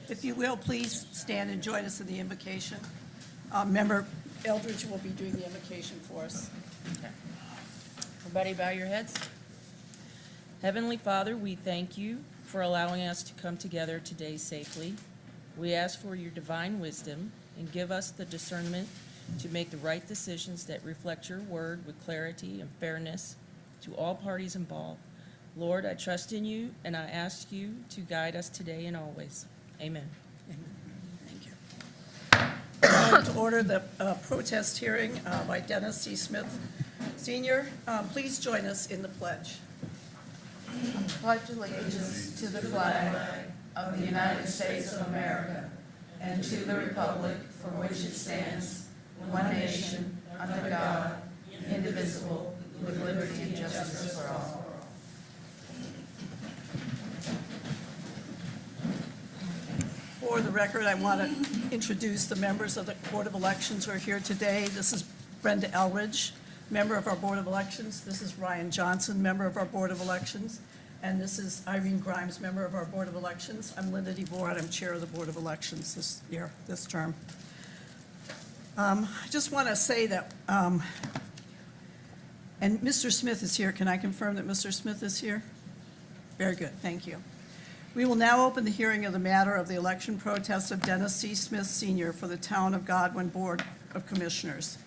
If you will, please stand and join us in the invocation. Member Eldridge will be doing the invocation for us. Everybody bow your heads. Heavenly Father, we thank you for allowing us to come together today safely. We ask for your divine wisdom and give us the discernment to make the right decisions that reflect your word with clarity and fairness to all parties involved. Lord, I trust in you and I ask you to guide us today and always. Amen. Thank you. Calling to order the protest hearing by Dennis C. Smith Sr. Please join us in the pledge. Pledge allegiance to the flag of the United States of America and to the republic for which it stands, one nation, under God, indivisible, with liberty and justice for all. For the record, I want to introduce the members of the Board of Elections who are here today. This is Brenda Elridge, member of our Board of Elections. This is Ryan Johnson, member of our Board of Elections. And this is Irene Grimes, member of our Board of Elections. I'm Linda DeVore, and I'm chair of the Board of Elections this term. I just want to say that, and Mr. Smith is here. Can I confirm that Mr. Smith is here? Very good, thank you. We will now open the hearing of the matter of the election protest of Dennis C. Smith Sr. for the Town of Godwin Board of Commissioners.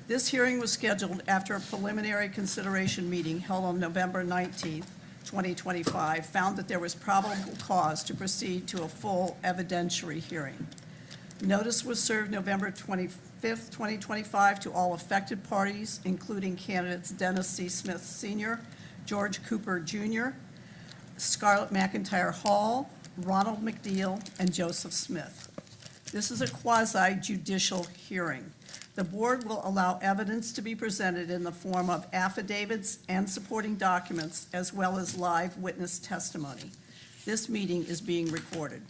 This hearing was scheduled after a preliminary consideration meeting held on November 19th, 2025, found that there was probable cause to proceed to a full evidentiary hearing. Notice was served November 25th, 2025 to all affected parties, including candidates Dennis C. Smith Sr., George Cooper Jr., Scarlett McIntyre Hall, Ronald McNeil, and Joseph Smith. This is a quasi-judicial hearing. The board will allow evidence to be presented in the form of affidavits and supporting documents, as well as live witness testimony. This meeting is being recorded.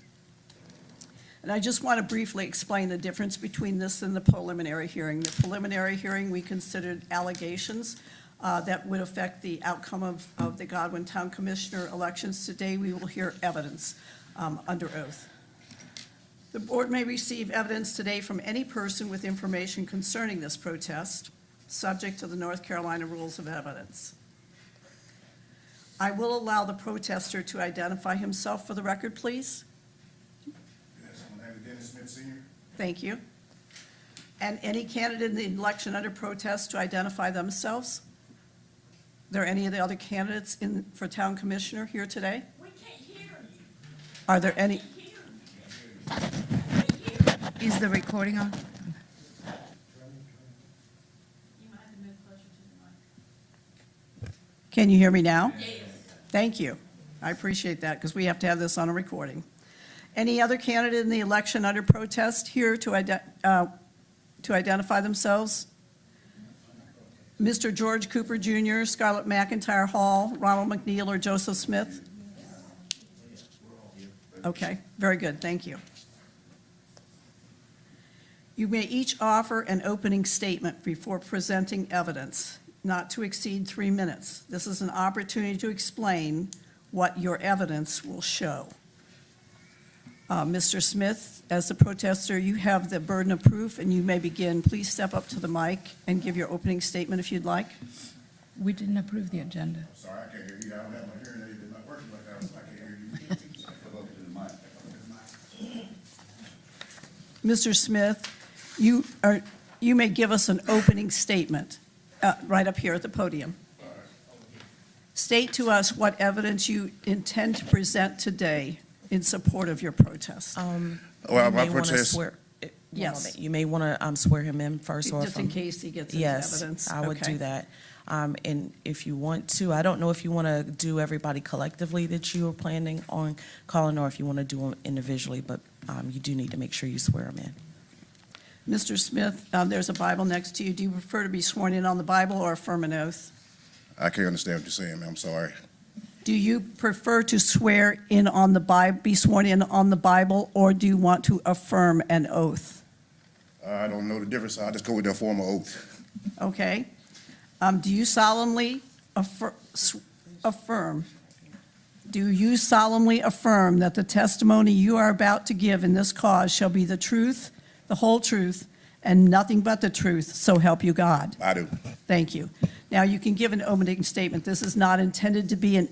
And I just want to briefly explain the difference between this and the preliminary hearing. The preliminary hearing, we considered allegations that would affect the outcome of the Godwin Town Commissioner elections. Today, we will hear evidence under oath. The board may receive evidence today from any person with information concerning this protest, subject to the North Carolina Rules of Evidence. I will allow the protester to identify himself for the record, please. Yes, my name is Dennis Smith Sr. Thank you. And any candidate in the election under protest to identify themselves? Are there any of the other candidates for town commissioner here today? We can't hear you. Are there any? Is the recording on? You might have to move closer to the mic. Can you hear me now? Yes. Thank you. I appreciate that because we have to have this on a recording. Any other candidate in the election under protest here to identify themselves? Mr. George Cooper Jr., Scarlett McIntyre Hall, Ronald McNeil, or Joseph Smith? Okay, very good, thank you. You may each offer an opening statement before presenting evidence, not to exceed 3 minutes. This is an opportunity to explain what your evidence will show. Mr. Smith, as the protester, you have the burden of proof, and you may begin. Please step up to the mic and give your opening statement if you'd like. We didn't approve the agenda. I'm sorry, I can't hear you. I don't have my hearing aid. They're not working like that. I can't hear you. Mr. Smith, you may give us an opening statement right up here at the podium. State to us what evidence you intend to present today in support of your protest. Well, You my may wanna protest- swear- one Yes. moment. You may want to swear him in first. Or Just in from- case he gets into Yes, evidence. I would Okay. do that. And if you want to, I don't know if you want to do everybody collectively that you are planning on calling, or if you want to do them individually, but you do need to make sure you swear them in. Mr. Smith, there's a Bible next to you. Do you prefer to be sworn in on the Bible or affirm an oath? I can't understand what you're saying, ma'am. I'm sorry. Do you prefer to swear in on the Bible, be sworn in on the Bible, or do you want to affirm an oath? I don't know the difference. I'll just go with the form of oath. Okay. Do you solemnly affirm Do you solemnly affirm that the testimony you are about to give in this cause shall be the truth, the whole truth, and nothing but the truth, so help you God? I do. Thank you. Now, you can give an opening statement. This is not intended to be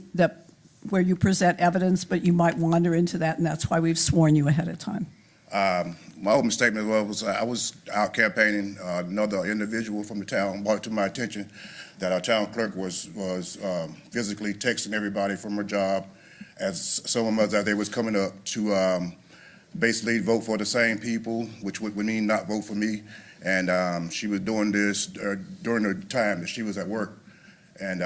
where you present evidence, but you might wander into that, and that's why we've sworn you ahead of time. My opening statement was I was out campaigning. Another individual from the town brought it to my attention that our town clerk was physically texting everybody from her job as some of us, as they was coming up to basically vote for the same people, which would mean not vote for me. And she was doing this during the time that she was at work. And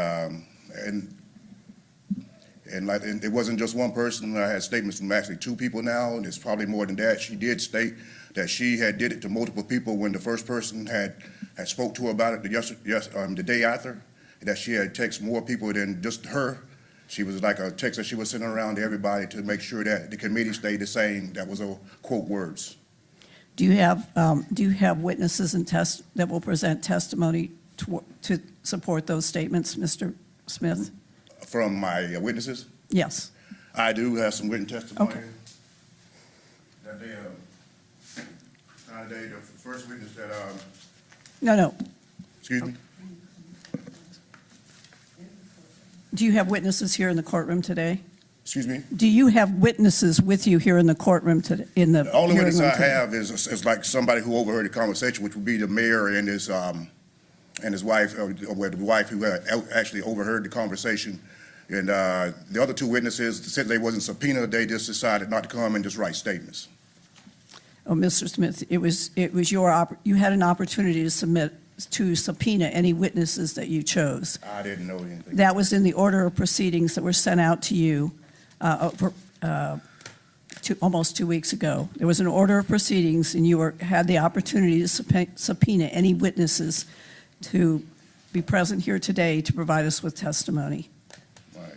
it wasn't just one person. I had statements from actually two people now, and it's probably more than that. She did state that she had did it to multiple people when the first person had spoke to her about it the day after, that she had texted more people than just her. She was like a text that she was sending around to everybody to make sure that the committee stayed the same. That was her quote words. Do you have witnesses and that will present testimony to support those statements, Mr. Smith? From my witnesses, Yes. I do have some written testimony. Okay. That they, the first witness that, No. excuse me? Do you have witnesses here in the courtroom today? Excuse me? Do you have witnesses with you here in the courtroom today? The only witness I have is like somebody who overheard the conversation, which would be the mayor and his wife, or the wife who had actually overheard the conversation. And the other two witnesses said they wasn't subpoenaed. They just decided not to come and just write statements. Oh, Mr. Smith, it was you had an opportunity to subpoena any witnesses that you chose. I didn't know anything. That was in the order of proceedings that were sent out to you almost 2 weeks ago. There was an order of proceedings, and you had the opportunity to subpoena any witnesses to be present here today to provide us with testimony. Right.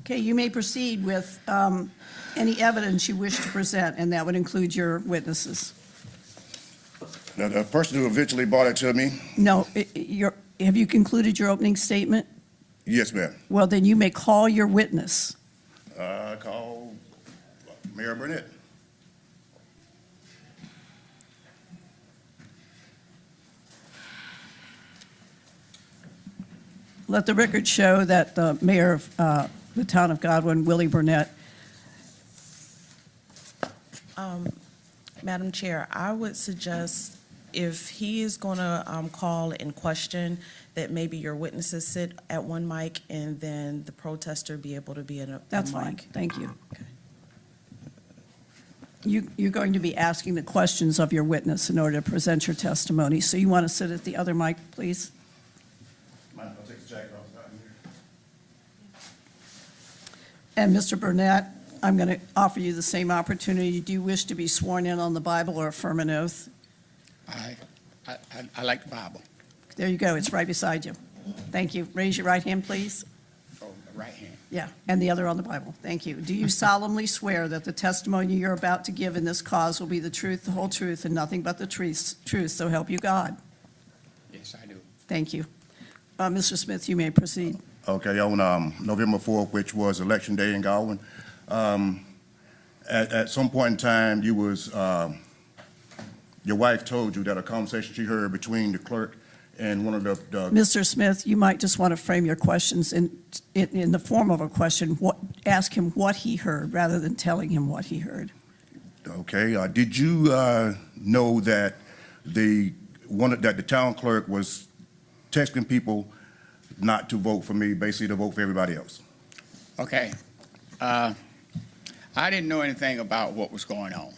Okay, you may proceed with any evidence you wish to present, and that would include your witnesses. Now, the person who eventually brought it to me, No, have you concluded your opening statement? yes, ma'am. Well, then you may call your witness. Call Mayor Burnett. Let the record show that the mayor of the town of Godwin, Willie Burnett. Madam Chair, I would suggest if he is going to call and question, that maybe your witnesses sit at one mic and then the protester be able to be in a That's mic. fine, thank you. Okay. You're going to be asking the questions of your witness in order to present your testimony. So you want to sit at the other mic, please? Mind if I take the jacket off? And Mr. Burnett, I'm going to offer you the same opportunity. Do you wish to be sworn in on the Bible or affirm an oath? I like the Bible. There you go, it's right beside you. Thank you. Raise your right hand, please. Oh, the right hand. Yeah, and the other on the Bible. Thank you. Do you solemnly swear that the testimony you're about to give in this cause will be the truth, the whole truth, and nothing but the truth, so help you God? Yes, I do. Thank you. Mr. Smith, you may proceed. Okay, on November 4th, which was Election Day in Godwin, at some point in time, your wife told you that a conversation she heard between the clerk and one of the Mr. Smith, you might just want to frame your questions in the form of a question. Ask him what he heard rather than telling him what he heard. Okay, did you know that the town clerk was texting people not to vote for me, basically to vote for everybody else? Okay. I didn't know anything about what was going on.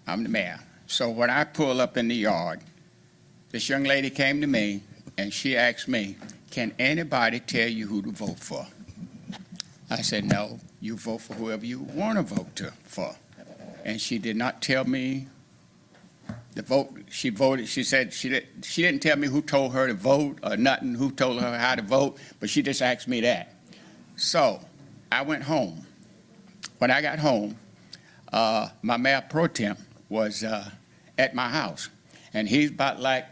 I'm the mayor. So when I pull up in the yard, this young lady came to me and she asked me, can anybody tell you who to vote for? I said, no, you vote for whoever you want to vote for. And she did not tell me the vote. She voted. She said she didn't tell me who told her to vote or nothing, who told her how to vote, but she just asked me that. So I went home. When I got home, my mayor pro tem was at my house, and he's about like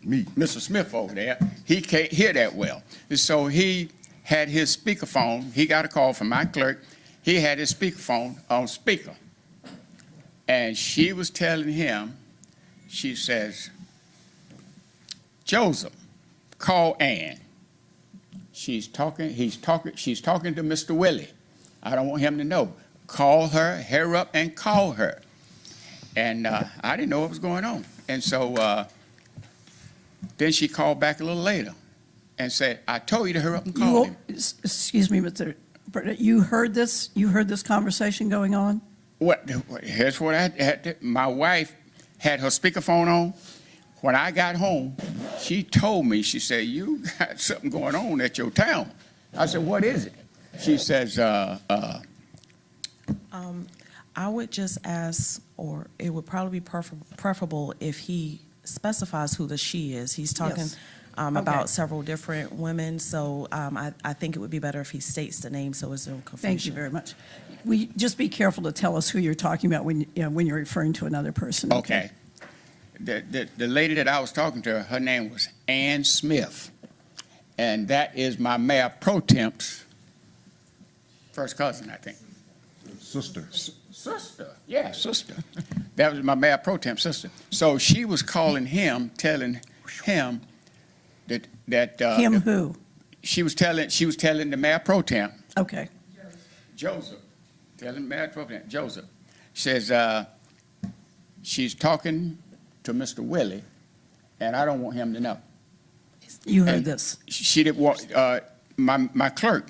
Me. Mr. Smith over there. He can't hear that well. And so he had his speakerphone. He got a call from my clerk. He had his speakerphone on speaker. And she was telling him, she says, Joseph, call Ann. She's talking to Mr. Willie. I don't want him to know. Call her, hurry up and call her. And I didn't know what was going on. And so then she called back a little later and said, I told you to hurry up and call him. Excuse me, Mr. Burnett, you heard this conversation going on? Here's what I had to, my wife had her speakerphone on. When I got home, she told me, she said, you got something going on at your town. I said, what is it? She says, I would just ask, or it would probably be preferable if he specifies who the she is. He's talking Yes. Okay. about several different women, so I think it would be better if he states the name so there's no confusion. Thank you very much. Just be careful to tell us who you're talking about when you're referring to another person. okay. The lady that I was talking to, her name was Ann Smith. And that is my Mayor Pro Temp's first cousin, I think. Sister. Sister, yeah, sister. That was my Mayor Pro Temp sister. So she was calling him, telling him that Him who? she was telling the Mayor Pro Temp, Okay. Joseph, telling Mayor Pro Temp, Joseph, says she's talking to Mr. Willie, and I don't want him to know. You heard And this. She didn't want, my clerk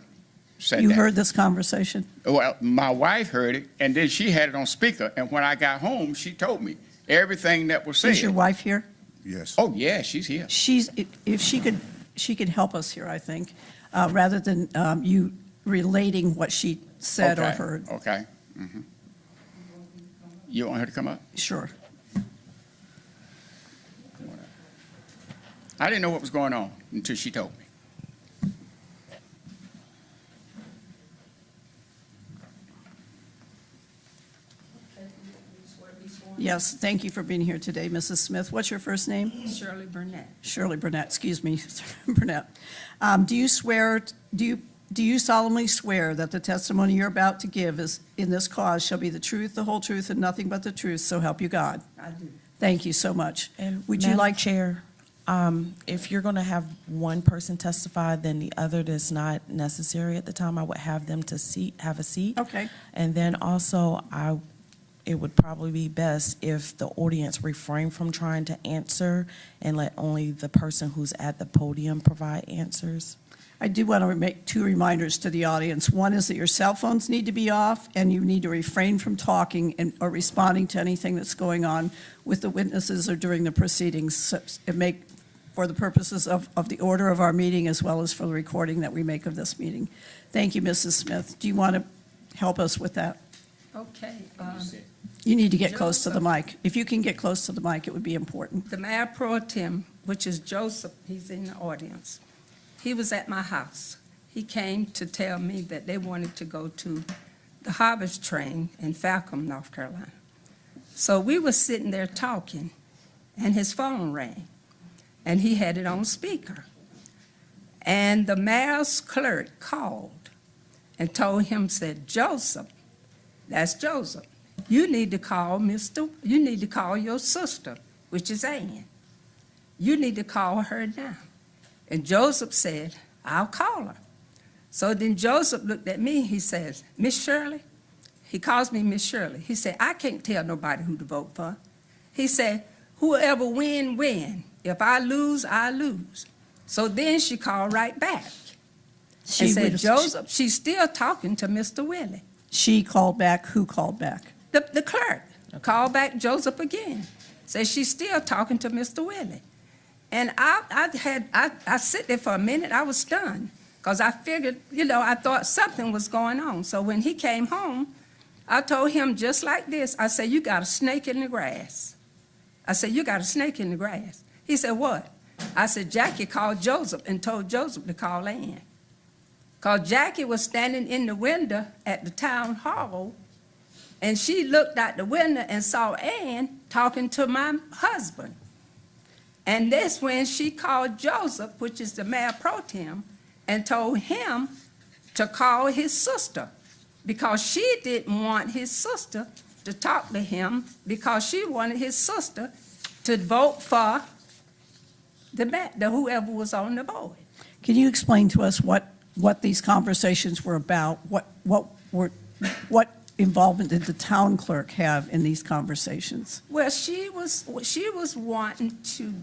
said You that. heard this conversation? Well, my wife heard it, and then she had it on speaker, and when I got home, she told me everything that was said. Is your wife here? Yes. Oh, yeah, she's here. If she could help us here, I think, rather than you relating what she said or Okay, heard. Okay. Mhm. You want her to come up? Sure. I didn't know what was going on until she told me. Yes, thank you for being here today, Mrs. Smith. What's your first name? Shirley Burnett. Shirley Burnett, excuse me, Burnett. Do you solemnly swear that the testimony you're about to give is, in this cause, shall be the truth, the whole truth, and nothing but the truth, so help you God? I do. Thank you so much. And Would you Madam like, Chair, if you're going to have one person testify, then the other that's not necessary at the time, I would have them to have a seat. okay, And then also, it would probably be best if the audience refrain from trying to answer and let only the person who's at the podium provide answers. I do want to make two reminders to the audience. One is that your cell phones need to be off, and you need to refrain from talking or responding to anything that's going on with the witnesses or during the proceedings, for the purposes of the order of our meeting as well as for the recording that we make of this meeting. Thank you, Mrs. Smith. Do you want to help us with that? Okay. You need to get close to the mic. If you can get close to the mic, it would be important. The Mayor Pro Tem, which is Joseph, he's in the audience. He was at my house. He came to tell me that they wanted to go to the Harvest Train in Falcom, North Carolina. So we were sitting there talking, and his phone rang, and he had it on speaker. And the mayor's clerk called and told him, said, Joseph, that's Joseph. You need to call your sister, which is Ann. You need to call her now. And Joseph said, I'll call her. So then Joseph looked at me, he says, Miss Shirley, he calls me Miss Shirley. He said, I can't tell nobody who to vote for. He said, whoever win, win. If I lose, I lose. So then she called right back and said, Joseph, she's still talking to Mr. Willie. She called back. Who called back? The clerk called back Joseph again. Said she's still talking to Mr. Willie. And I sit there for a minute. I was stunned because I figured, I thought something was going on. So when he came home, I told him just like this. I said, you got a snake in the grass. I said, you got a snake in the grass. He said, what? I said, Jackie called Joseph and told Joseph to call Ann. Because Jackie was standing in the window at the town hall, and she looked out the window and saw Ann talking to my husband. And that's when she called Joseph, which is the Mayor Pro Tem, and told him to call his sister because she didn't want his sister to talk to him because she wanted his sister to vote for the whoever was on the board. Can you explain to us what these conversations were about? What involvement did the town clerk have in these conversations? Well, she was wanting to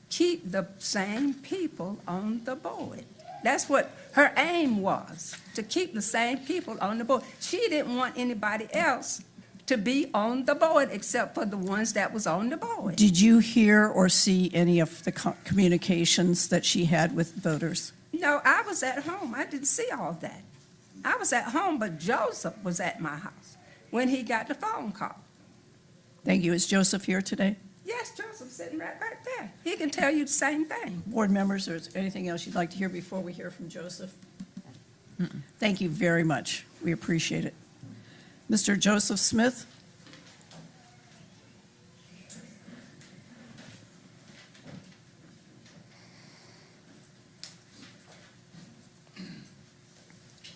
keep the same people on the board. That's what her aim was, to keep the same people on the board. She didn't want anybody else to be on the board except for the ones that was on the board. Did you hear or see any of the communications that she had with voters? No, I was at home. I didn't see all that. I was at home, but Joseph was at my house when he got the phone call. Thank you. Is Joseph here today? Yes, Joseph's sitting right there. He can tell you the same thing. Board members, or is there anything else you'd like to hear before we hear from Joseph? Thank you very much. We appreciate it. Mr. Joseph Smith?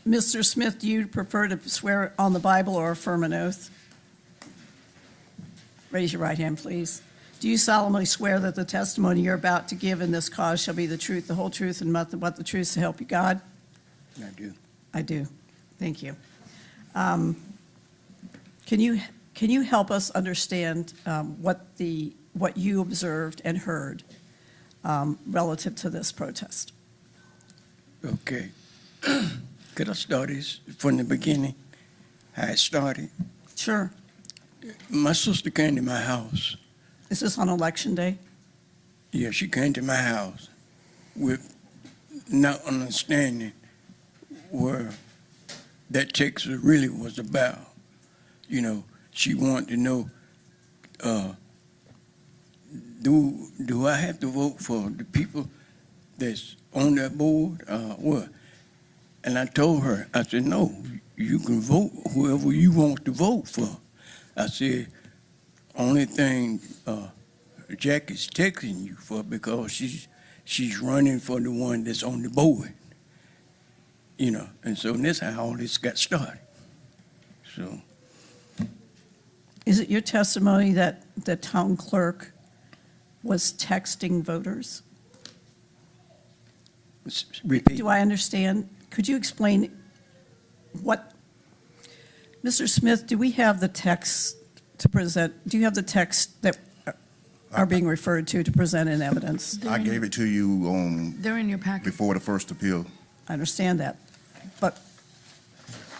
Mr. Smith, do you prefer to swear on the Bible or affirm an oath? Raise your right hand, please. Do you solemnly swear that the testimony you're about to give in this cause shall be the truth, the whole truth, and nothing but the truth to help you God? I do. I do. Thank you. Can you help us understand what you observed and heard relative to this protest? Okay. Could I start this from the beginning? How it started? Sure. My sister came to my house. Is this on Election Day? Yeah, she came to my house with not understanding where that text really was about. You know, she wanted to know, do I have to vote for the people that's on that board? What? And I told her, I said, no, you can vote whoever you want to vote for. I said, only thing Jack is texting you for because she's running for the one that's on the board. You know, and so that's how all this got started. So, Is it your testimony that the town clerk was texting voters? repeat. Do I understand? Could you explain what, Mr. Smith, do we have the text to present? Do you have the text that are being referred to present in evidence? I gave it to you on, They're in your packet. before the first appeal. I understand that, but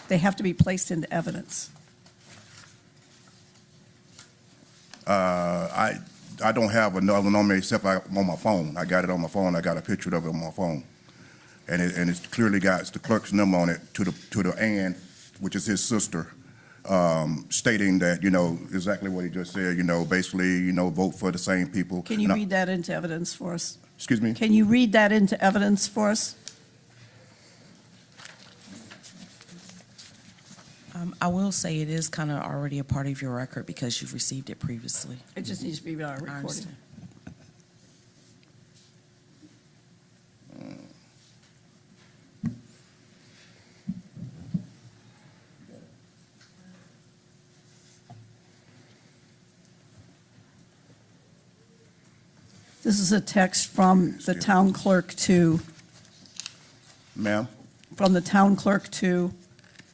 they have to be placed into evidence. I don't have another number except I'm on my phone. I got it on my phone. I got a picture of it on my phone. And it's clearly got the clerk's number on it to the Ann, which is his sister, stating that, you know, exactly what he just said, you know, basically, you know, vote for the same people. Can you And I- read that into evidence for us? Excuse me? Can you read that into evidence for us? I will say it is kind of already a part of your record because you've received it previously. It just needs to be I recorded. understand. This is a text from the town clerk to, Ma'am?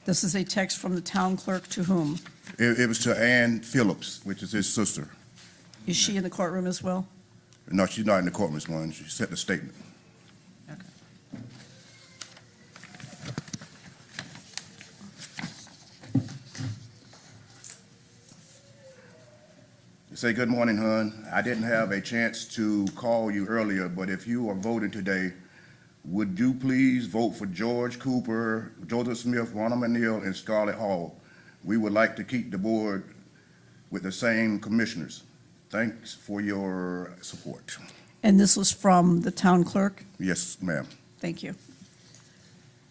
This is a text from the town clerk to whom? It was to Ann Phillips, which is his sister. Is she in the courtroom as well? No, she's not in the courtroom this morning. She sent the statement. Say good morning, hon. I didn't have a chance to call you earlier, but if you are voting today, would you please vote for George Cooper, Joseph Smith, Ronald McNeil, and Scarlett Hall? We would like to keep the board with the same commissioners. Thanks for your support. And this was from the town clerk? Yes, ma'am. Thank you.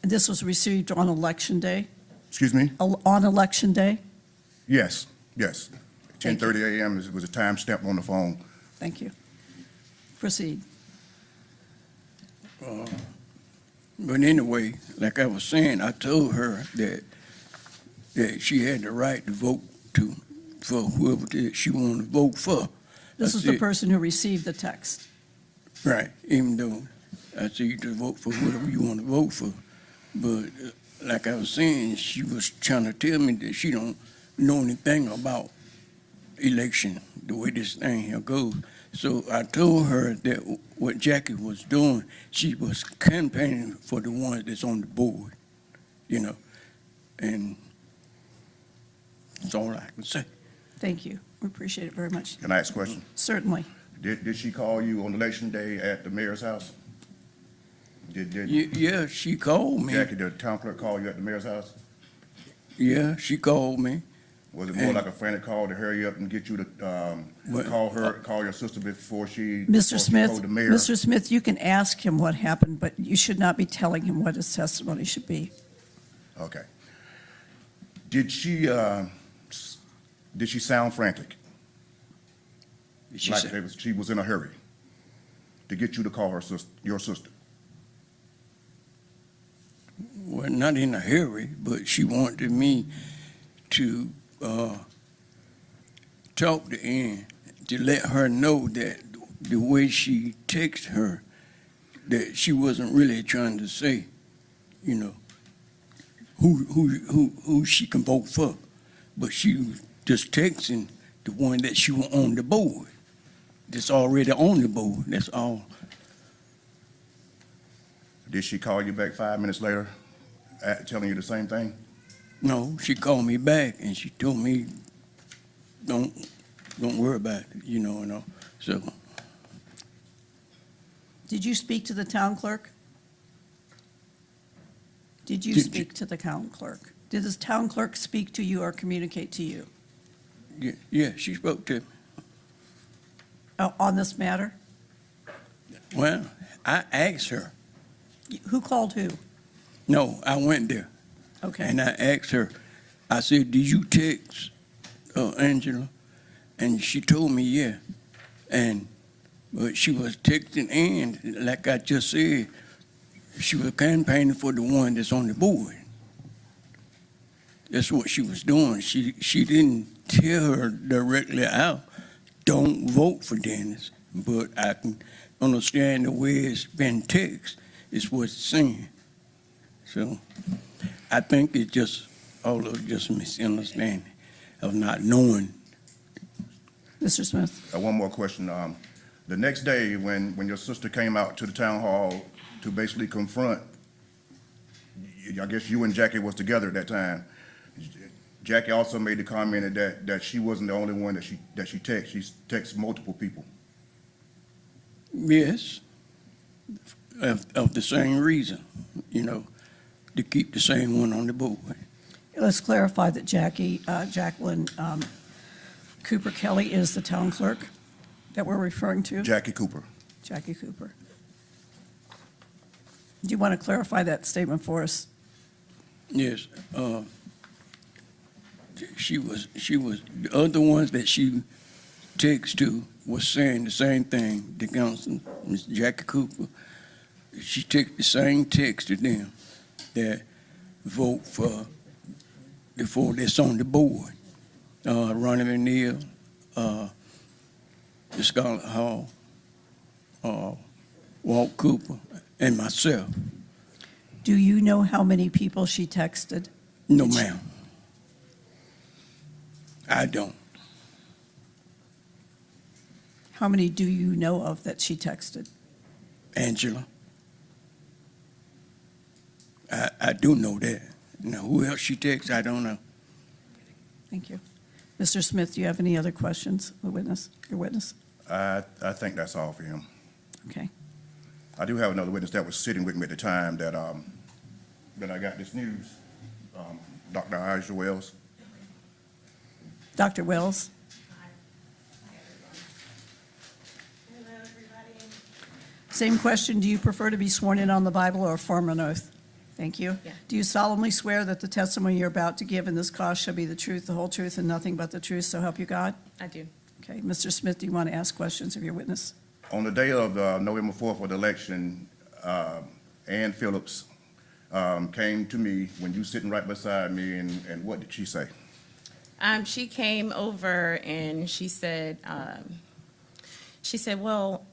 And this was received on Election Day? Excuse me? On Election Day? Yes, yes. Thank you. 10:30 a.m. was a time stamp on the phone. Thank you. Proceed. But anyway, like I was saying, I told her that she had the right to vote for whoever that she wanted to vote for. This I is the said, person who received the text. right, even though I said you to vote for whoever you want to vote for. But like I was saying, she was trying to tell me that she don't know anything about election, the way this thing here goes. So I told her that what Jackie was doing, she was campaigning for the ones that's on the board, you know, and that's all I can say. Thank you. We appreciate it very much. Can I ask a question? Certainly. Did she call you on election day at the mayor's house? Did Yeah, she called me. Jackie, the town clerk, call you at the mayor's house? Yeah, she called me. Was it more like a frantic call to hurry up and get you to What- call your sister before she Mr. Smith, told the mayor? Mr. Smith, you can ask him what happened, but you should not be telling him what his testimony should be. Okay. Did she sound frantic? She Like said, she was in a hurry to get you to call your sister? well, not in a hurry, but she wanted me to talk to Ann, to let her know that the way she texted her, that she wasn't really trying to say, you know, who she can vote for, but she was just texting the one that she was on the board, that's already on the board. That's all. Did she call you back 5 minutes later, telling you the same thing? No, she called me back and she told me, don't worry about it, you know, and all. So, Did you speak to the town clerk? Did you Did speak to the town clerk? Did the town clerk speak to you or communicate to you yeah, she spoke to me. on this matter? Well, I asked her. Who called who? No, I went there Okay. and I asked her. I said, "Did you text Angela?" And she told me, yeah. But she was texting Ann, like I just said. She was campaigning for the one that's on the board. That's what she was doing. She didn't tell her directly out, "Don't vote for Dennis." But I can understand the way it's been texted. Is what it's saying. So I think it's just all of just misunderstanding of not knowing. Mr. Smith? One more question. The next day, when your sister came out to the town hall to basically confront, I guess you and Jackie was together at that time. Jackie also made the comment that she wasn't the only one that she texted. She texted multiple people. Yes, of the same reason, you know, to keep the same one on the board. Let's clarify that Jacqueline Cooper Kelly is the town clerk that we're referring to? Jackie Cooper. Jackie Cooper. Do you want to clarify that statement for us? Yes, she was, the other ones that she texted to was saying the same thing. The council, Ms. Jackie Cooper, she took the same text to them that vote for the four that's on the board. Ronnie McNeil, the Scarlett Hall, Walt Cooper, and myself. Do you know how many people she texted? No, ma'am. I don't. How many do you know of that she texted? Angela. I do know that. Now, who else she texts, I don't know. Thank you. Mr. Smith, do you have any other questions, your witness? I think that's all for him. Okay. I do have another witness that was sitting with me at the time that I got this news, Dr. Elijah Wells. Dr. Wells? Hello, everybody. Same question. Do you prefer to be sworn in on the Bible or affirm an oath? Thank you. Yeah. Do you solemnly swear that the testimony you're about to give in this cause shall be the truth, the whole truth, and nothing but the truth, so help you God? I do. Okay. Mr. Smith, do you want to ask questions of your witness? On the day of November 4th of the election, Ann Phillips came to me when you sitting right beside me, and what did she say? She came over and she said, well,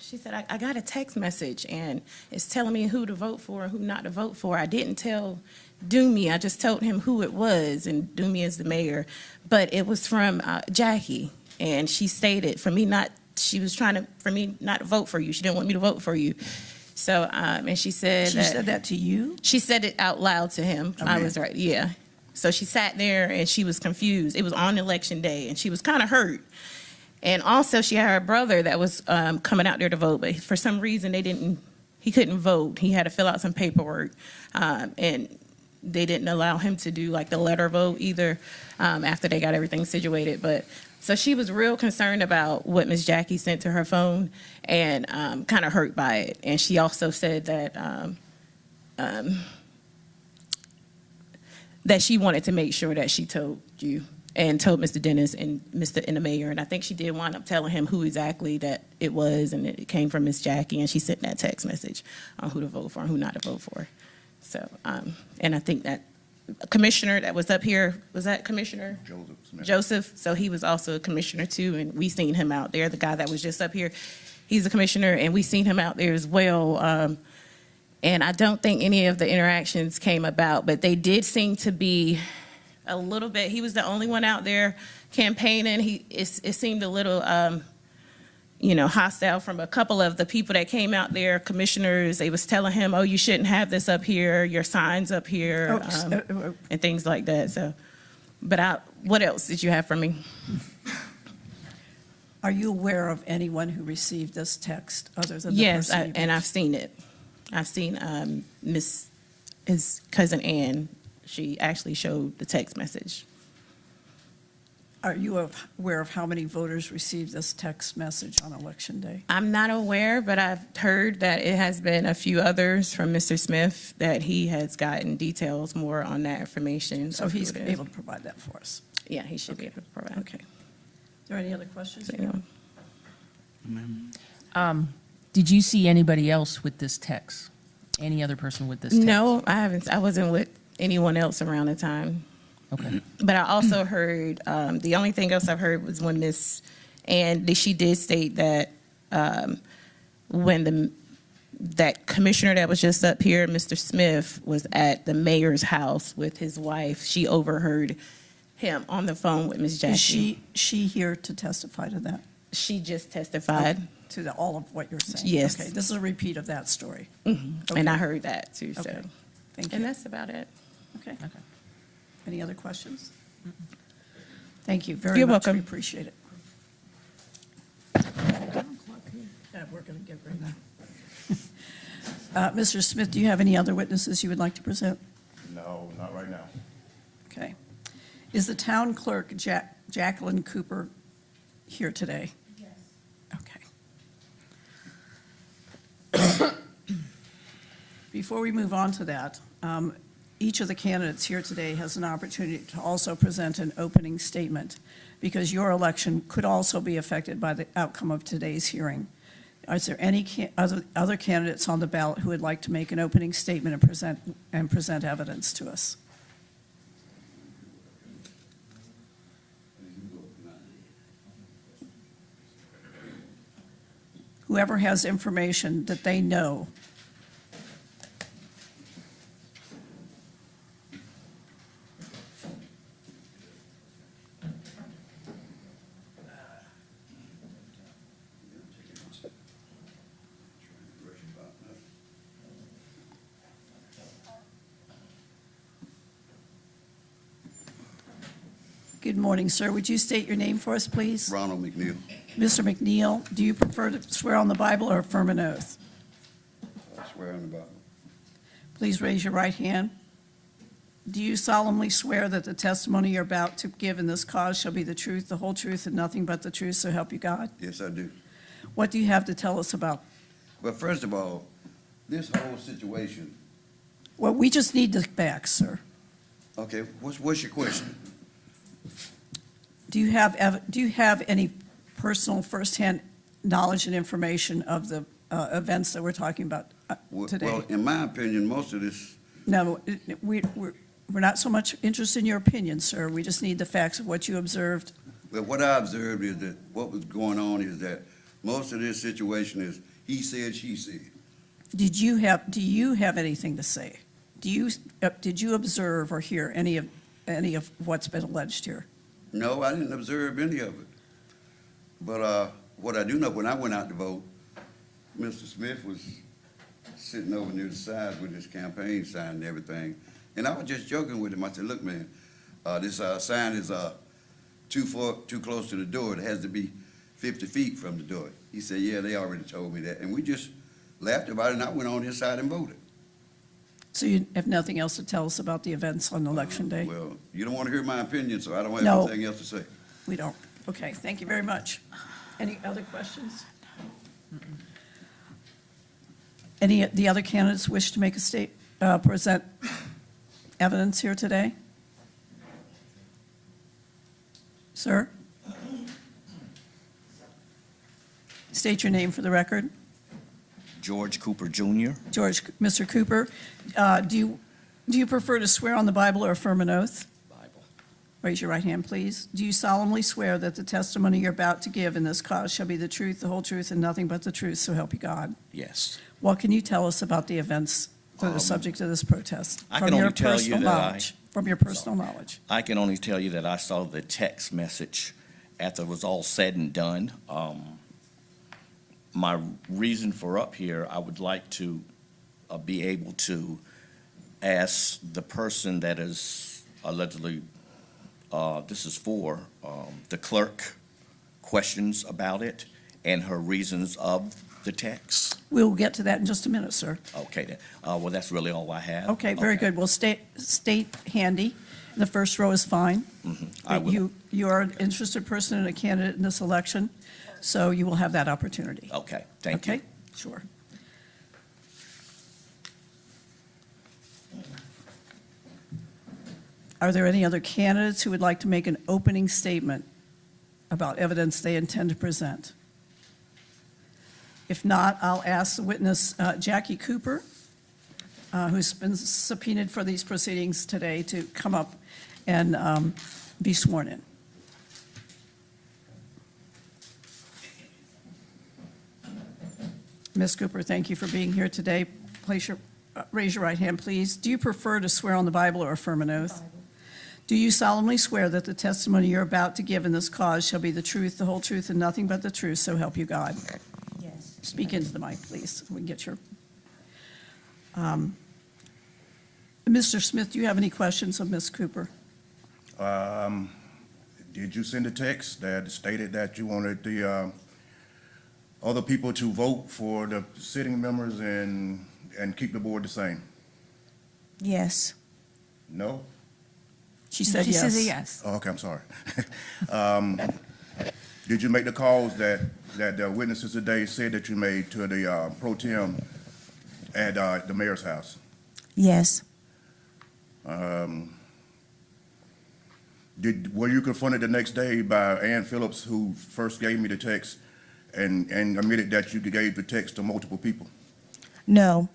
she said, I got a text message and it's telling me who to vote for and who not to vote for. I didn't tell Doomy, I just told him who it was, and Doomy is the mayor. But it was from Jackie, and she stated for me not to vote for you. She didn't want me to vote for you. So, and she said She said that to you? She said it out loud to him. I Okay. was right, yeah. So she sat there and she was confused. It was on election day, and she was kind of hurt. And also, she had her brother that was coming out there to vote, but for some reason, he couldn't vote. He had to fill out some paperwork, and they didn't allow him to do like the letter vote either after they got everything situated. But so she was real concerned about what Miss Jackie sent to her phone and kind of hurt by it. And she also said that that she wanted to make sure that she told you and told Mr. Dennis and the mayor. And I think she did wind up telling him who exactly that it was, and it came from Miss Jackie, and she sent that text message on who to vote for and who not to vote for. So, and I think that commissioner that was up here, was that Commissioner Joseph Smith. Joseph? So he was also a commissioner too, and we seen him out there. The guy that was just up here, he's a commissioner, and we seen him out there as well. And I don't think any of the interactions came about, but they did seem to be a little bit. He was the only one out there campaigning. It seemed a little, hostile from a couple of the people that came out there, commissioners. They was telling him, oh, you shouldn't have this up here, your signs up here, and things like that. So, but what else did you have for me? Are you aware of anyone who received this text other than the Yes, person you and I've seen it. I've seen his cousin Ann. She actually showed the text message. Are you aware of how many voters received this text message on Election Day? I'm not aware, but I've heard that it has been a few others from Mr. Smith that he has gotten details more on that information. So of who he's it is. able to provide that for us. Yeah, he should be able to provide. Okay. Is there any other questions? Anyone? Did you see anybody else with this text? Any other person with this text? No, I haven't. I wasn't with anyone else around the time. Okay. But I also heard, the only thing else I've heard was when Miss Ann, she did state that when that commissioner that was just up here, Mr. Smith, was at the mayor's house with his wife, she overheard him on the phone with Miss Jackie. Is she here to testify to that? She just testified, To all of what you're saying? Yes. Okay, this is a repeat of that story. and I heard that too, so. Okay, thank And you. that's about it. Okay. Okay. Any other questions? Thank you very You're much. We welcome. appreciate it. Yeah, we're going to get ready now. Mr. Smith, do you have any other witnesses you would like to present? No, not right now. Okay. Is the town clerk, Jacqueline Cooper, here today? Yes. Okay. Before we move on to that, each of the candidates here today has an opportunity to also present an opening statement, because your election could also be affected by the outcome of today's hearing. Is there any other candidates on the ballot who would like to make an opening statement and present evidence to us? Whoever has information that they know. Good morning, sir. Would you state your name for us, please? Ronald McNeil. Mr. McNeil, do you prefer to swear on the Bible or affirm an oath? I swear on the Bible. Please raise your right hand. Do you solemnly swear that the testimony you're about to give in this cause shall be the truth, the whole truth, and nothing but the truth, so help you God? Yes, I do. What do you have to tell us about? But first of all, this whole situation, Well, we just need the facts, sir. okay, what's your question? Do you have any personal firsthand knowledge and information of the events that we're talking about today? Well, in my opinion, most of this No, we're not so much interested in your opinion, sir. We just need the facts of what you observed. But what I observed is that what was going on is that most of this situation is he said, she said. Do you have anything to say? Did you observe or hear any of what's been alleged here? No, I didn't observe any of it. But what I do know, when I went out to vote, Mr. Smith was sitting over near the side with his campaign sign and everything. And I was just joking with him. I said, look, man, this sign is too close to the door. It has to be 50 feet from the door. He said, yeah, they already told me that. And we just laughed about it, and I went on his side and voted. So you have nothing else to tell us about the events on Election Day? Well, you don't want to hear my opinion, so I don't have No. anything else to say. We don't. Okay, thank you very much. Any other questions? Any of the other candidates wish to make a present evidence here today? Sir? State your name for the record. George Cooper Jr. George, Mr. Cooper, do you prefer to swear on the Bible or affirm an oath? Bible. Raise your right hand, please. Do you solemnly swear that the testimony you're about to give in this cause shall be the truth, the whole truth, and nothing but the truth, so help you God? Yes. What can you tell us about the events that are the subject of this protest? I from can your only tell you personal that knowledge? From your personal knowledge. I can only tell you that I saw the text message after it was all said and done. My reason for up here, I would like to be able to ask the person that is allegedly, this is for, the clerk, questions about it and her reasons of the text. We'll get to that in just a minute, sir. Okay, then. Well, that's really all I have. Okay, very good. Well, state handy. The first row is fine. I will. You are an interested person and a candidate in this election, so you will have that opportunity. Okay, thank you. Okay, sure. Are there any other candidates who would like to make an opening statement about evidence they intend to present? If not, I'll ask the witness, Jackie Cooper, who's been subpoenaed for these proceedings today, to come up and be sworn in. Ms. Cooper, thank you for being here today. Raise your right hand, please. Do you prefer to swear on the Bible or affirm an oath? Do you solemnly swear that the testimony you're about to give in this cause shall be the truth, the whole truth, and nothing but the truth, so help you God? Yes. Speak into the mic, please, so we can get your... Mr. Smith, do you have any questions of Ms. Cooper? Did you send a text that stated that you wanted the other people to vote for the sitting members and keep the board the same? Yes. No? She said She yes. says a yes. Oh, okay, I'm sorry. Did you make the calls that the witnesses today said that you made to the pro tem at the mayor's house? Yes. Were you confronted the next day by Ann Phillips, who first gave me the text and admitted that you gave the text to multiple people? No.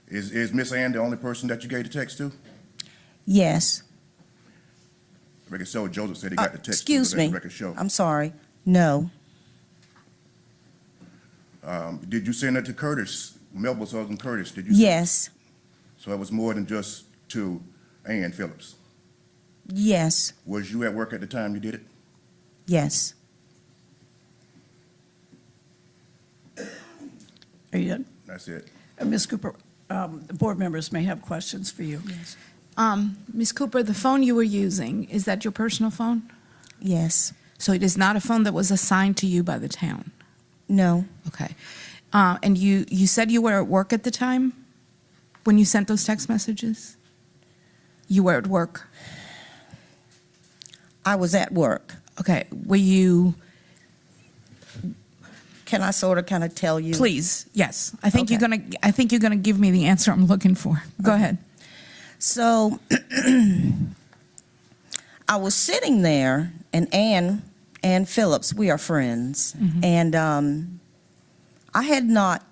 Is Miss Ann the only person that you gave the text to? Yes. The record show Joseph said he got the text. Excuse to me. the record show. I'm sorry. No. Did you send it to Curtis, Melba's husband Curtis? Did you? Yes. So it was more than just to Ann Phillips. Yes. Was you at work at the time you did it? Yes. Are you done? That's it. Ms. Cooper, the board members may have questions for you. Ms. Cooper, the phone you were using, is that your personal phone? Yes. So it is not a phone that was assigned to you by the town? No. Okay. And you said you were at work at the time when you sent those text messages? You were at work? I was at work. Okay. Were you, Can I sort of kind of tell you? please, yes. I think Okay. I think you're gonna give me the answer I'm looking for. Go ahead. So I was sitting there, and Ann Phillips, we are friends, and I had not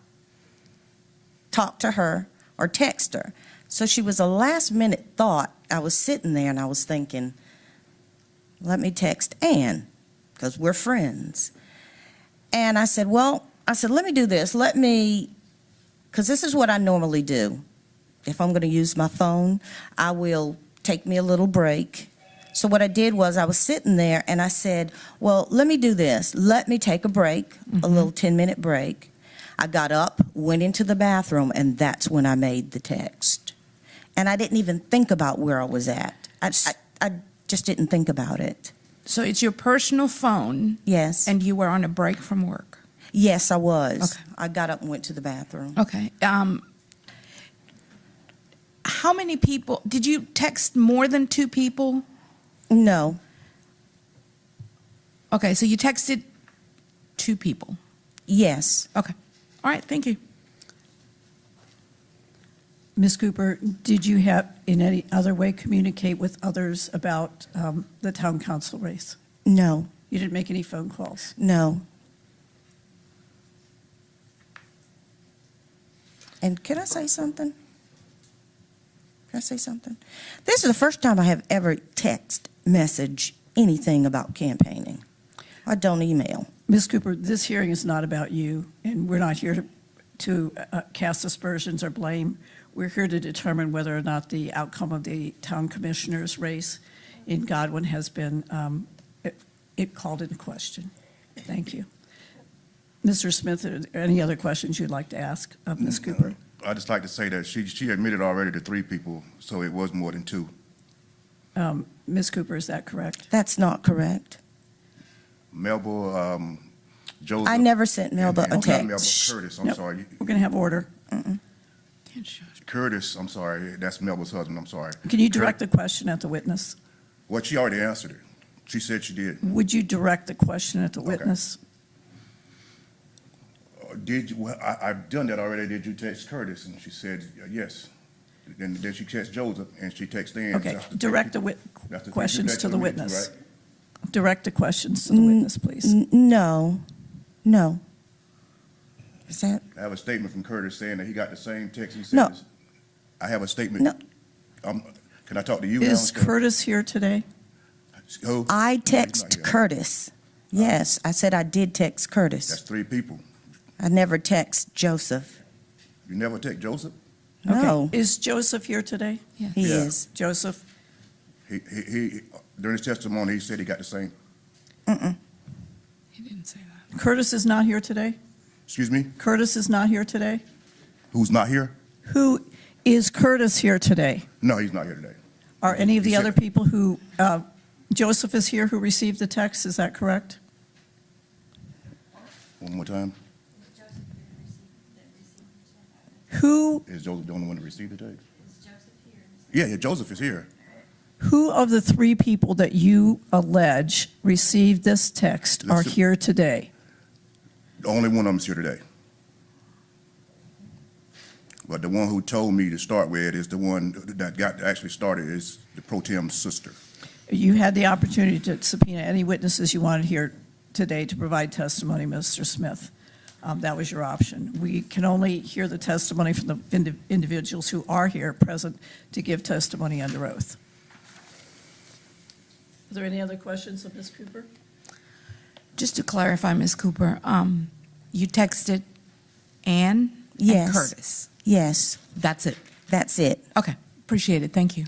talked to her or text her. So she was a last-minute thought. I was sitting there and I was thinking, let me text Ann, because we're friends. And I said, let me do this. Because this is what I normally do. If I'm going to use my phone, I will take me a little break. So what I did was I was sitting there and I said, well, let me do this. Let me take a break, a little 10-minute break. I got up, went into the bathroom, and that's when I made the text. And I didn't even think about where I was at. I just didn't think about it. So it's your personal phone, Yes. and you were on a break from work. Yes, I was. Okay. I got up and went to the bathroom. Okay. How many people, did you text more than 2 people? No. Okay, so you texted 2 people. Yes. Okay. All right, thank you. Ms. Cooper, did you have in any other way communicate with others about the town council race? No. You didn't make any phone calls? No. And can I say something? Can I say something? This is the first time I have ever text message anything about campaigning. I don't email. Ms. Cooper, this hearing is not about you, and we're not here to cast aspersions or blame. We're here to determine whether or not the outcome of the town commissioner's race in Godwin has been it called into question. Thank you. Mr. Smith, are there any other questions you'd like to ask of Ms. Cooper? I'd just like to say that she admitted already to 3 people, so it was more than 2. Ms. Cooper, is that correct? That's not correct. Melba, Joseph. I never sent Melba a and text. Melba, Curtis, I'm Nope. sorry. We're going to have order. Curtis, I'm sorry, that's Melba's husband, I'm sorry. Can you direct the question at the witness? Well, she already answered it. She said she did. Would you direct the question at the witness? Did you, well, I've done that already. Did you text Curtis? And she said, yes. Then she texted Joseph, and she texted Ann. Okay, That's the direct the that's the questions thing to you the text me, witness. right? Direct the questions to the witness, please. No. No. Is that? I have a statement from Curtis saying that he got the same text he No. said. I have a statement. No. Can I talk to you now? Is Curtis here today? Who? I No, he's not text here. Curtis. Yes, I said I did text Curtis. That's 3 people. I never text Joseph. You never text Joseph? No, Okay. Is Joseph here today? he Yeah. is. Joseph? He during his testimony, he said he got the same. He didn't say that. Curtis is not here today? Excuse me? Curtis is not here today? Who's not here? Who, is Curtis here today? No, he's not here today. Are any of He the said- other people who, Joseph is here who received the text, is that correct? One more time. Who, Is Joseph the only one that received the text? Yeah, Joseph is here. who of the 3 people that you allege received this text are Listen. here today? The only one of them's here today. But the one who told me to start with is the one that got actually started is the pro tem's sister. You had the opportunity to subpoena any witnesses you wanted here today to provide testimony, Mr. Smith. That was your option. We can only hear the testimony from the individuals who are here present to give testimony under oath. Are there any other questions of Ms. Cooper? Just to clarify, Ms. Cooper, you texted Ann Yes. and Curtis. Yes, That's it. that's it. Okay, appreciate it. Thank you.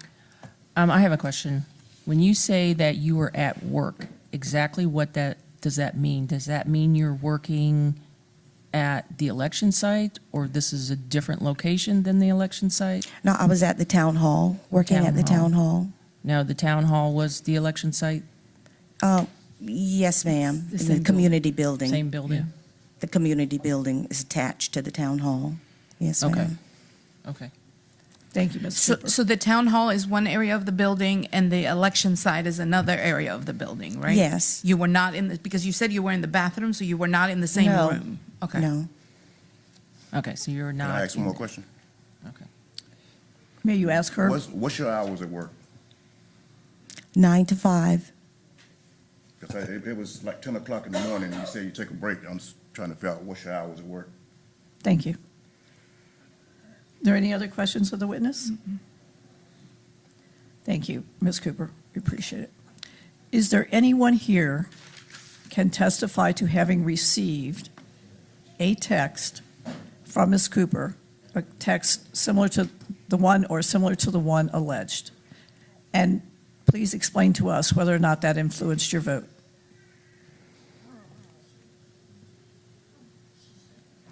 I have a question. When you say that you were at work, exactly what does that mean? Does that mean you're working at the election site, or this is a different location than the election site? No, I was at the town hall, working at the town hall. Now, the town hall was the election site, Yes, ma'am, The in same the community building. same building? The community building is attached to the town hall. Yes, Okay. ma'am. Okay. Thank you, Ms. So, Cooper. so the town hall is one area of the building and the election site is another area of the building, right? Yes. You were not in the, because you said you were in the bathroom, so you were not in the same No. room? Okay. No. Okay, so you're not. Can I ask one in more the- question? Okay. May you ask her? What's your hours at work? 9 to 5. Because it was like 10 o'clock in the morning, and you said you take a break. I'm just trying to figure out what's your hours at work. Thank you. there any other questions of the witness? Thank you, Ms. Cooper. We appreciate it. Is there anyone here can testify to having received a text from Ms. Cooper, a text similar to the one or similar to the one alleged? And please explain to us whether or not that influenced your vote.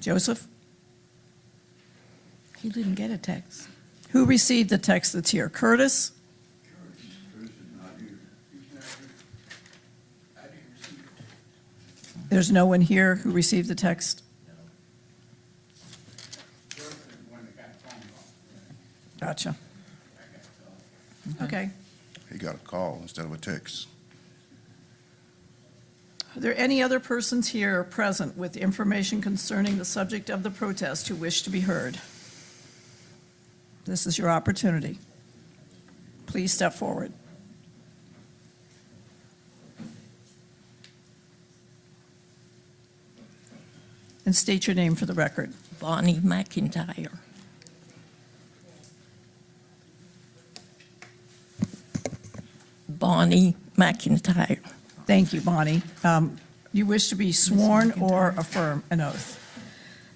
Joseph? He didn't get a text. Who received the text that's here? Curtis? There's no one here who received the text? Gotcha. Okay. He got a call instead of a text. Are there any other persons here present with information concerning the subject of the protest who wish to be heard? This is your opportunity. Please step forward. And state your name for the record. Bonnie McIntyre. Bonnie McIntyre. Thank you, Bonnie. You wish to be sworn or affirm an oath?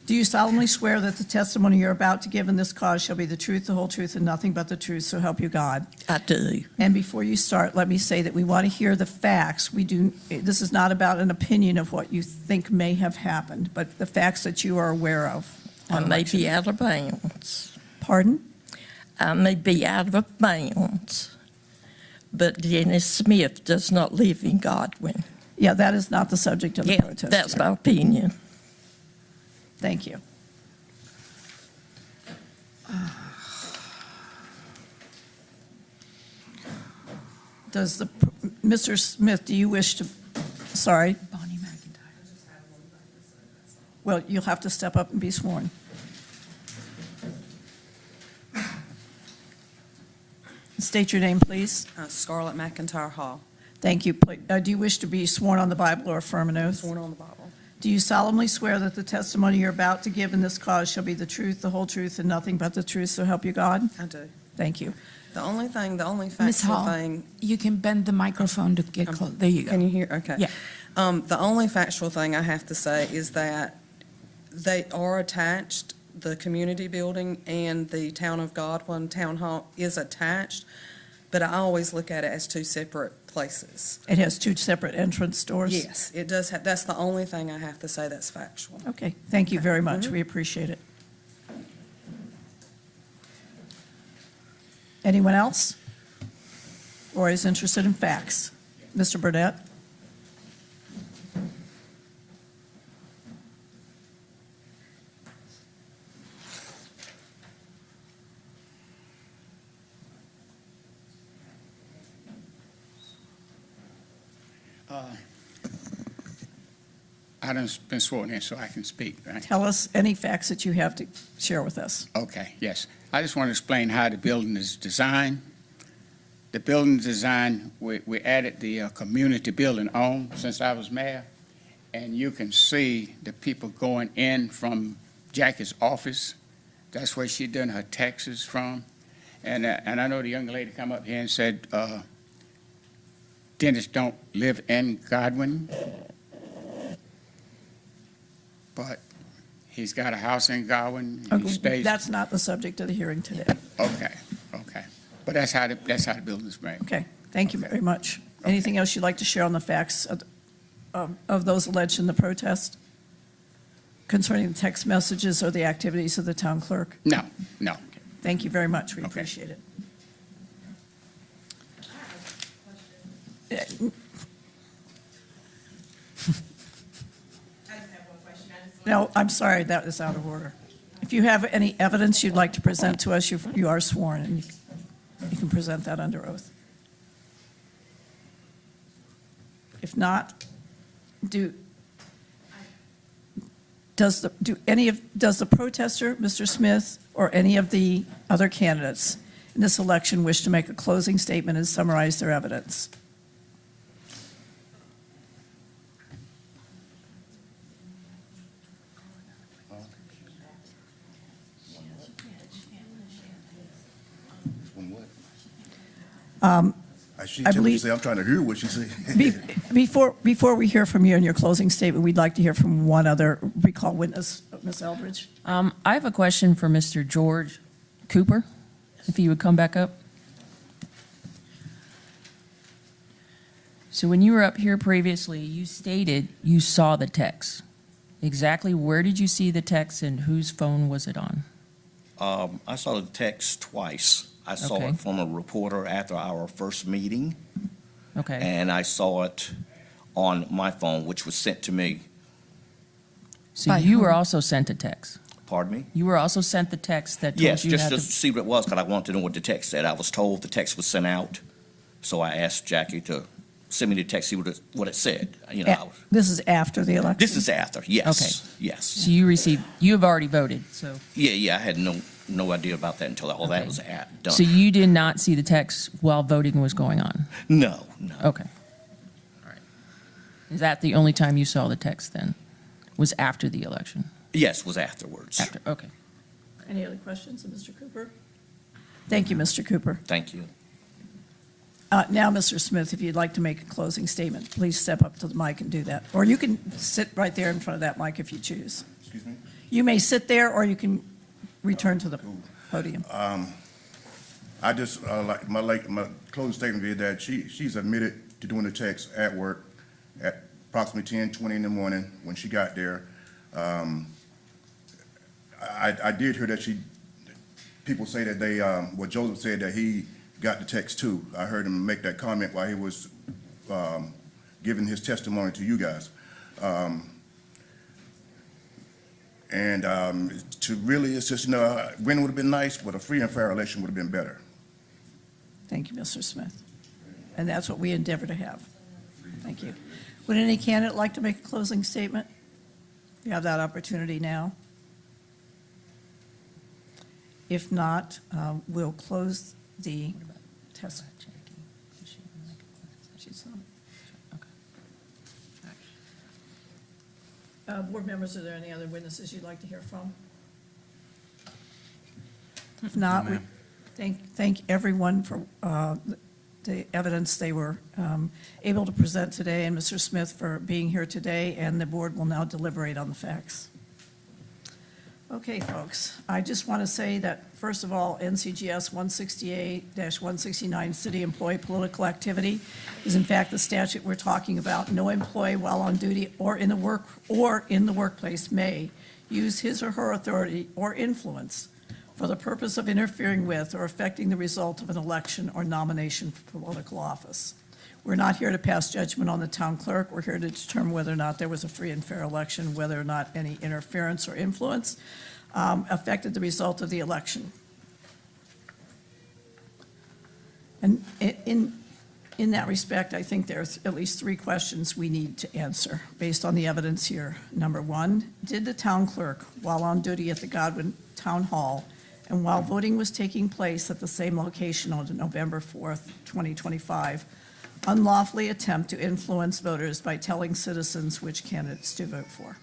Do you solemnly swear that the testimony you're about to give in this cause shall be the truth, the whole truth, and nothing but the truth, so help you God? I do. And before you start, let me say that we want to hear the facts. This is not about an opinion of what you think may have happened, but the facts that you are aware of. I on may election. be out of bounds. Pardon? I may be out of bounds. But Dennis Smith does not live in Godwin. Yeah, that is not the subject of the Yeah, protest. that's my opinion. Thank you. Mr. Smith, do you wish to, sorry? Bonnie McIntyre. Well, you'll have to step up and be sworn. State your name, please. Scarlett McIntyre Hall. Thank you. Do you wish to be sworn on the Bible or affirm an oath? Sworn on the Bible. Do you solemnly swear that the testimony you're about to give in this cause shall be the truth, the whole truth, and nothing but the truth, so help you God? I do. Thank you. The only Ms. factual Hall, thing. you can bend the microphone to get close. There you go. Can you hear? Okay. Yeah. The only factual thing I have to say is that they are attached. The community building and the Town of Godwin Town Hall is attached, but I always look at it as two separate places. It has two separate entrance doors? Yes, it does have, that's the only thing I have to say that's factual. Okay, thank you very much. We appreciate it. Anyone else? Or is interested in facts? Mr. Burnett? I done been sworn in, so I can speak, right? Tell us any facts that you have to share with us. Okay, yes. I just want to explain how the building is designed. The building design, we added the community building on since I was mayor, and you can see the people going in from Jackie's office. That's where she done her taxes from. And I know the young lady come up here and said, Dennis don't live in Godwin, but he's got a house in Godwin. He stays. That's not the subject of the hearing today. Okay, okay. But that's how the building's made. Okay, thank you very much. Anything else you'd like to share on the facts of those alleged in the protest concerning the text messages or the activities of the town clerk? No, no. Thank you very much. We Okay. appreciate it. No, I'm sorry, that is out of order. If you have any evidence you'd like to present to us, you are sworn, and you can present that under oath. If not, does the protester, Mr. Smith, or any of the other candidates in this election wish to make a closing statement and summarize their evidence? She I tell me believe- to say, I'm trying to hear what she said. Before we hear from you in your closing statement, we'd like to hear from one other recall witness, Ms. Eldridge. I have a question for Mr. George Cooper, if he would come back up. So when you were up here previously, you stated you saw the text. Exactly where did you see the text and whose phone was it on? I saw the text twice. I saw Okay. it from a reporter after our first meeting, Okay, and I saw it on my phone, which was sent to me. so By you were whom? also sent a text. Pardon me? You were also sent the text that told Yes, you just had to to. see what it was, because I wanted to know what the text said. I was told the text was sent out, so I asked Jackie to send me the text, see what it said. You know, I was- This is after the election? this is after, yes, yes. So you have already voted, so. Yeah, I had no idea about that until all that Okay. was done. So you did not see the text while voting was going on? No. Okay. All right. Is that the only time you saw the text then? Was after the election? Yes, was afterwards. After, okay. Any other questions of Mr. Cooper? Thank you, Mr. Cooper. Thank you. Now, Mr. Smith, if you'd like to make a closing statement, please step up to the mic and do that. Or you can sit right there in front of that mic if you choose. Excuse me? You may sit there, or you can return to the podium. I just, my closing statement is that she's admitted to doing the text at work at approximately 10:20 in the morning when she got there. I did hear that people say that Joseph said that he got the text too. I heard him make that comment while he was giving his testimony to you guys. To really, it's just, winning would have been nice, but a free and fair election would have been better. Thank you, Mr. Smith. And that's what we endeavor to have. Thank you. Would any candidate like to make a closing statement? You have that opportunity now. If not, we'll close the test. She's on. Board members, are there any other witnesses you'd like to hear from? If not, we thank everyone for the evidence they were able to present today, and Mr. Smith for being here today, and the board will now deliberate on the facts. Okay, folks, I just want to say that, first of all, NCGS 168-169, city employee political activity, is in fact the statute we're talking about. No employee while on duty or in the workplace may use his or her authority or influence for the purpose of interfering with or affecting the result of an election or nomination for political office. We're not here to pass judgment on the town clerk. We're here to determine whether or not there was a free and fair election, whether or not any interference or influence affected the result of the election. And in that respect, I think there's at least three questions we need to answer based on the evidence here. Number one, did the town clerk, while on duty at the Godwin Town Hall and while voting was taking place at the same location on November 4th, 2025, unlawfully attempt to influence voters by telling citizens which candidates to vote for?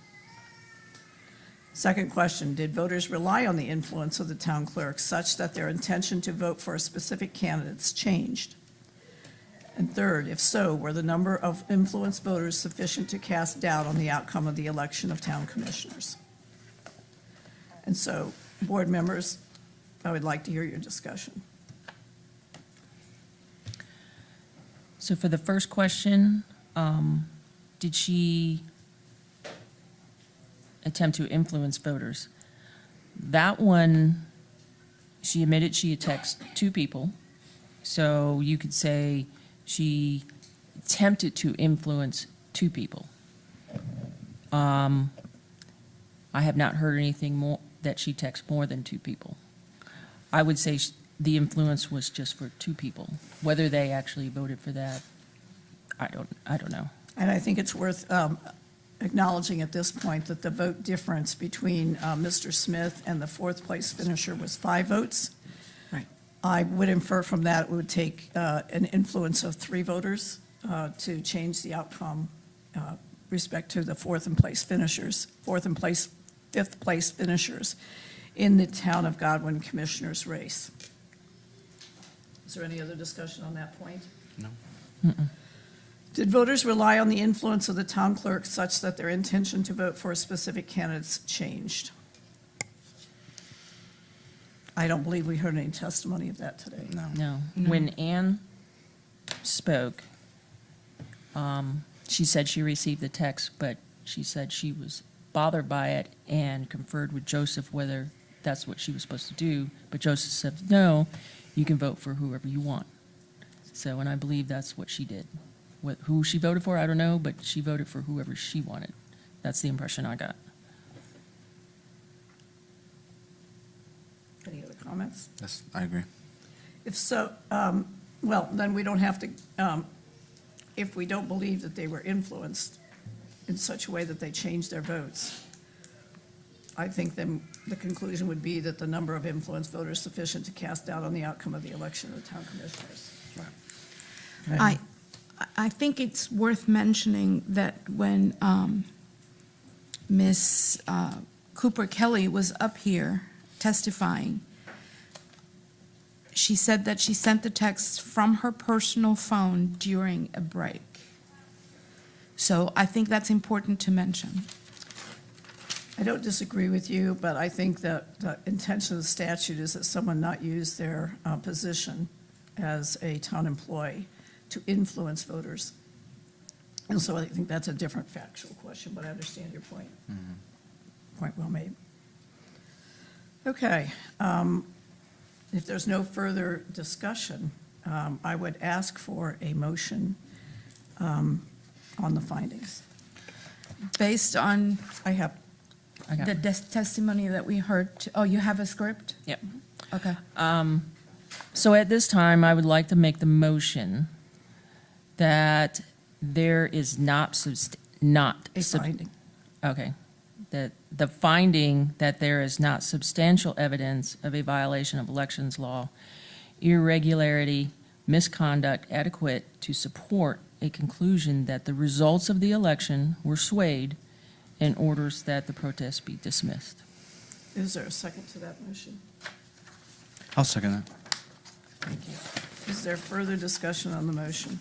Second question, did voters rely on the influence of the town clerk such that their intention to vote for a specific candidates changed? And third, if so, were the number of influenced voters sufficient to cast doubt on the outcome of the election of town commissioners? And so, board members, I would like to hear your discussion. So for the first question, did she attempt to influence voters? That one, she admitted she had texted two people. So you could say she attempted to influence two people. I have not heard anything more that she texted more than two people. I would say the influence was just for two people. Whether they actually voted for that, I don't know. And I think it's worth acknowledging at this point that the vote difference between Mr. Smith and the fourth place finisher was 5 votes. Right. I would infer from that it would take an influence of 3 voters to change the outcome respect to the fifth place finishers in the Town of Godwin Commissioner's race. Is there any other discussion on that point? No. Did voters rely on the influence of the town clerk such that their intention to vote for specific candidates changed? I don't believe we heard any testimony of that today. No. When Ann spoke, she said she received the text, but she said she was bothered by it and conferred with Joseph whether that's what she was supposed to do. But Joseph said, no, you can vote for whoever you want. So, and I believe that's what she did. Who she voted for, I don't know, but she voted for whoever she wanted. That's the impression I got. Any other comments? Yes, I agree. If so, well, then we don't have to, if we don't believe that they were influenced in such a way that they changed their votes, I think then the conclusion would be that the number of influenced voters sufficient to cast doubt on the outcome of the election of the town commissioners. I think it's worth mentioning that when Ms. Cooper Kelly was up here testifying, she said that she sent the text from her personal phone during a break. So I think that's important to mention. I don't disagree with you, but I think that the intention of the statute is that someone not use their position as a town employee to influence voters. And so I think that's a different factual question, but I understand your point. Point well made. Okay. If there's no further discussion, I would ask for a motion on the findings. Based on I have, the testimony that we heard, oh, you have a script? Yep. Okay. So at this time, I would like to make the motion that there is not a finding. Okay. That the finding that there is not substantial evidence of a violation of elections law, irregularity, misconduct adequate to support a conclusion that the results of the election were swayed and orders that the protest be dismissed. Is there a second to that motion? I'll second that. Thank you. Is there further discussion on the motion?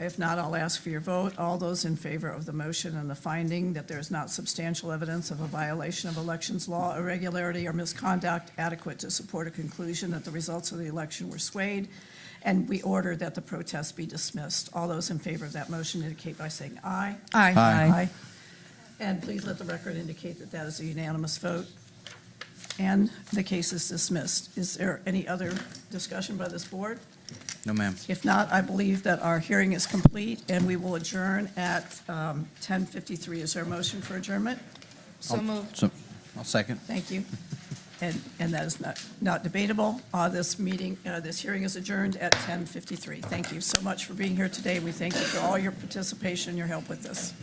If not, I'll ask for your vote. All those in favor of the motion and the finding that there is not substantial evidence of a violation of elections law, irregularity, or misconduct adequate to support a conclusion that the results of the election were swayed, and we order that the protest be dismissed. All those in favor of that motion indicate by saying aye. Aye. Aye. And please let the record indicate that that is a unanimous vote. And the case is dismissed. Is there any other discussion by this board? No, ma'am. If not, I believe that our hearing is complete, and we will adjourn at 10:53. Is there a motion for adjournment? So moved. So, I'll second. Thank you. And that is not debatable. This hearing is adjourned at 10:53. Thank you so much for being here today. We thank you for all your participation and your help with this.